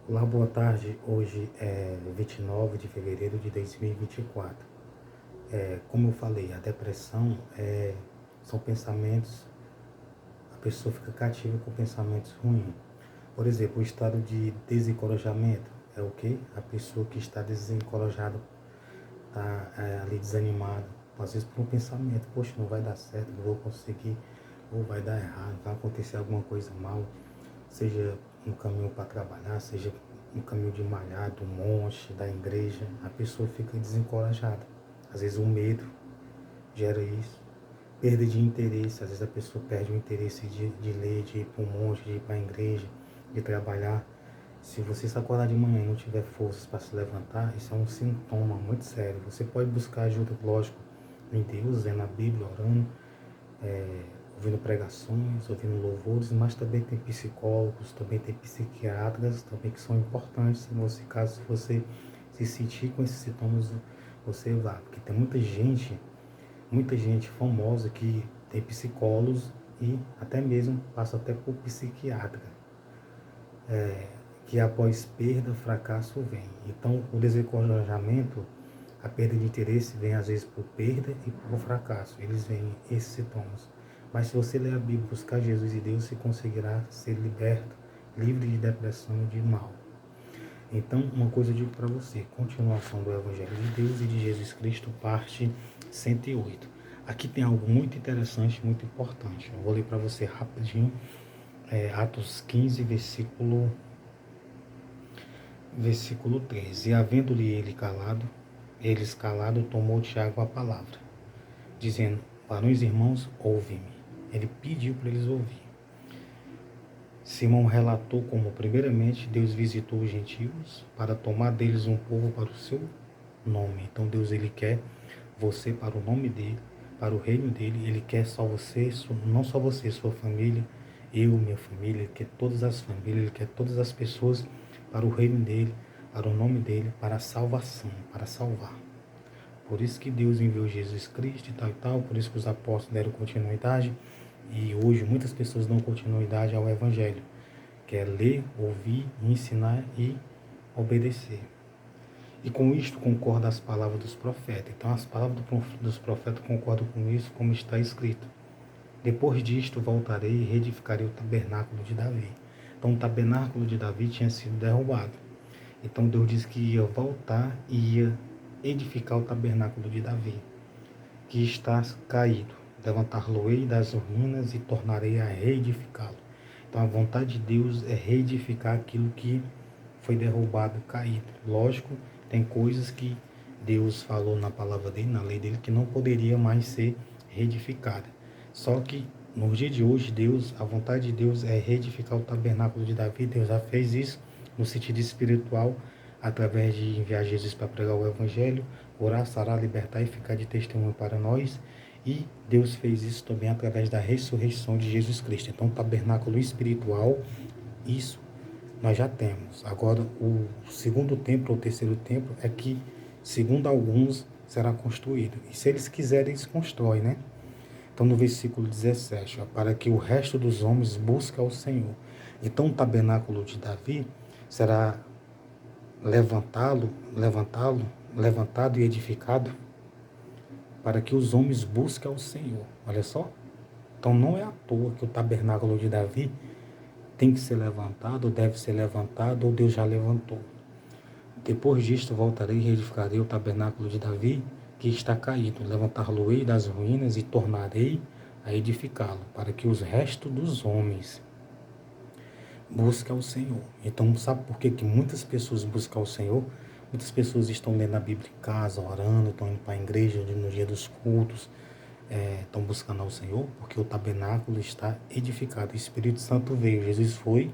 Olá, boa tarde. Hoje é 29 de fevereiro de 2024. Como eu falei, a depressão são pensamentos, a pessoa fica cativa com pensamentos ruins. Por exemplo, o estado de desencorajamento é o quê? A pessoa que está desencorajada, está ali desanimada, às vezes por um pensamento, poxa, não vai dar certo, não vou conseguir, ou vai dar errado, vai acontecer alguma coisa mal, seja no caminho para trabalhar, seja no caminho de malhar, do monte, da igreja, a pessoa fica desencorajada. Às vezes o medo gera isso. Perda de interesse, às vezes a pessoa perde o interesse de ler, de ir para o monte, de ir para a igreja, de trabalhar. Se você se acordar de manhã e não tiver forças para se levantar, isso é um sintoma muito sério. Você pode buscar ajuda, lógico, em Deus, lendo a Bíblia, orando, ouvindo pregações, ouvindo louvores, mas também tem psicólogos, também tem psiquiatras, também que são importantes, se você, caso você se sentir com esses sintomas, você vá, porque tem muita gente famosa que tem psicólogos e até mesmo passa até por psiquiatra, que após perda, fracasso vem. Então, o desencorajamento, a perda de interesse vem às vezes por perda e por fracasso. Eles vêm esses sintomas. Mas se você ler a Bíblia, buscar Jesus e Deus, você conseguirá ser liberto, livre de depressão e de mal. Então, uma coisa eu digo para você, continuação do Evangelho de Deus e de Jesus Cristo, parte 108. Aqui tem algo muito interessante, muito importante. Eu vou ler para você rapidinho, Atos 15, versículo 13. E havendo-lhe eles calado, tomou Tiago a palavra, dizendo, varões irmãos, ouve-me. Ele pediu para eles ouvir. Simão relatou como, primeiramente, Deus visitou os gentios para tomar deles um povo para o seu nome. Então, Deus, ele quer você para o nome dele, para o reino dele. Ele quer só você, não só você, sua família, eu, minha família. Ele quer todas as famílias, ele quer todas as pessoas para o reino dele, para o nome dele, para a salvação, para salvar. Por isso que Deus enviou Jesus Cristo e tal e tal, por isso que os apóstolos deram continuidade. E hoje muitas pessoas dão continuidade ao Evangelho, que é ler, ouvir, ensinar e obedecer. E com isto concorda as palavras dos profetas. Então as palavras dos profetas concordam com isso, como está escrito. Depois disto voltarei e reedificarei o tabernáculo de Davi. Então o tabernáculo de Davi tinha sido derrubado. Então Deus disse que ia voltar e ia edificar o tabernáculo de Davi, que está caído. Levantar-lo-ei das ruínas e tornarei a reedificá-lo. Então a vontade de Deus é reedificar aquilo que foi derrubado, caído. Lógico, tem coisas que Deus falou na palavra dele, na lei dele, que não poderia mais ser reedificada. Só que no dia de hoje, a vontade de Deus é reedificar o tabernáculo de Davi. Deus já fez isso no sentido espiritual, através de enviar Jesus para pregar o Evangelho, orar, sarar, libertar e ficar de testemunho para nós. E Deus fez isso também através da ressurreição de Jesus Cristo. Então, o tabernáculo espiritual, isso nós já temos. Agora, o segundo templo, ou terceiro templo, é que, segundo alguns, será construído. E se eles quiserem, eles constroem, né? Então, no versículo 17, ó, para que o resto dos homens busque ao Senhor. Então, o tabernáculo de Davi será levantado e edificado para que os homens busquem ao Senhor. Olha só. Então, não é à toa que o tabernáculo de Davi tem que ser levantado, ou deve ser levantado, ou Deus já levantou. Depois disto voltarei e reedificarei o tabernáculo de Davi, que está caído. Levantar-lo-ei das ruínas e tornarei a edificá-lo, para que os restos dos homens busquem ao Senhor. Então, sabe por que muitas pessoas buscam ao Senhor? Muitas pessoas estão lendo a Bíblia em casa, orando, estão indo para a igreja no dia dos cultos, estão buscando ao Senhor, porque o tabernáculo está edificado. O Espírito Santo veio, Jesus foi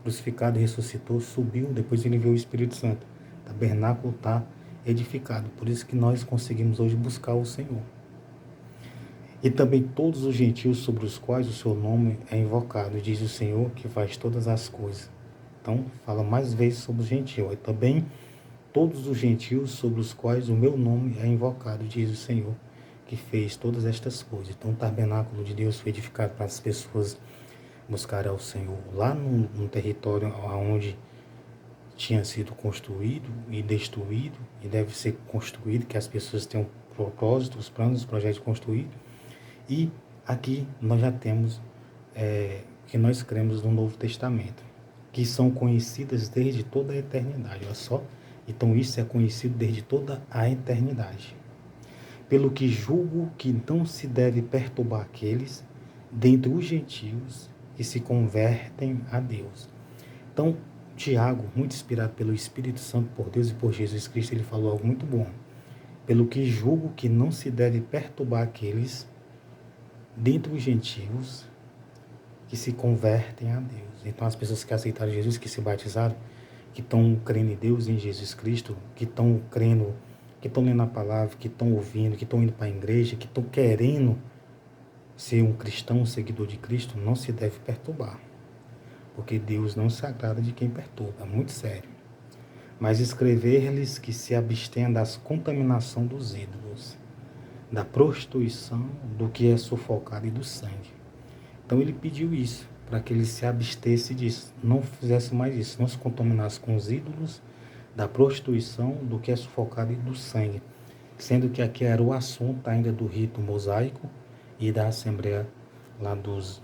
crucificado, ressuscitou, subiu, depois ele enviou o Espírito Santo. O tabernáculo está edificado. Por isso que nós conseguimos hoje buscar o Senhor. E também todos os gentios sobre os quais o seu nome é invocado, diz o Senhor que faz todas as coisas. Então, fala mais vezes sobre os gentios. E também todos os gentios sobre os quais o meu nome é invocado, diz o Senhor, que fez todas estas coisas. Então, o tabernáculo de Deus foi edificado para as pessoas buscarem ao Senhor lá no território onde tinha sido construído e destruído e deve ser construído, que as pessoas tenham propósitos, os planos, os projetos de construir. E aqui nós já temos que nós cremos no Novo Testamento, que são conhecidas desde toda a eternidade. Olha só, então isso é conhecido desde toda a eternidade. Pelo que julgo que não se deve perturbar aqueles dentre os gentios que se convertem a Deus. Então, Tiago, muito inspirado pelo Espírito Santo, por Deus e por Jesus Cristo, ele falou algo muito bom. Pelo que julgo que não se deve perturbar aqueles dentre os gentios que se convertem a Deus. Então, as pessoas que aceitaram Jesus, que se batizaram, que estão crendo em Deus, em Jesus Cristo, que estão crendo, que estão lendo a palavra, que estão ouvindo, que estão indo para a igreja, que estão querendo ser um cristão, um seguidor de Cristo, não se deve perturbar. Porque Deus não se agrada de quem perturba, é muito sério. Mas escrever-lhes que se abstenham das contaminação dos ídolos, da prostituição, do que é sufocado e do sangue. Então ele pediu isso, para que ele se abstesse disso, não fizesse mais isso, não se contaminasse com os ídolos, da prostituição, do que é sufocado e do sangue. Sendo que aqui era o assunto ainda do rito mosaico e da assembleia lá dos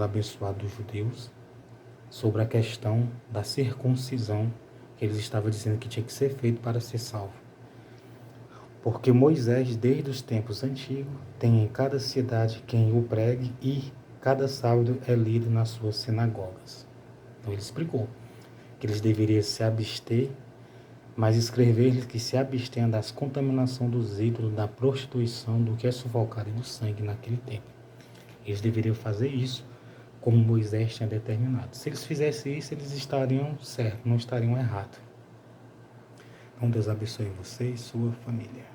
abençoados judeus, sobre a questão da circuncisão, que eles estavam dizendo que tinha que ser feito para ser salvo. Porque Moisés, desde os tempos antigos, tem em cada cidade quem o pregue e cada sábado é lido nas suas sinagogas. Então ele explicou que eles deveriam se abster, mas escrever-lhes que se abstenham das contaminação dos ídolos, da prostituição, do que é sufocado e do sangue naquele tempo. Eles deveriam fazer isso como Moisés tinha determinado. Se eles fizessem isso, eles estariam certos, não estariam errados. Então Deus abençoe você e sua família.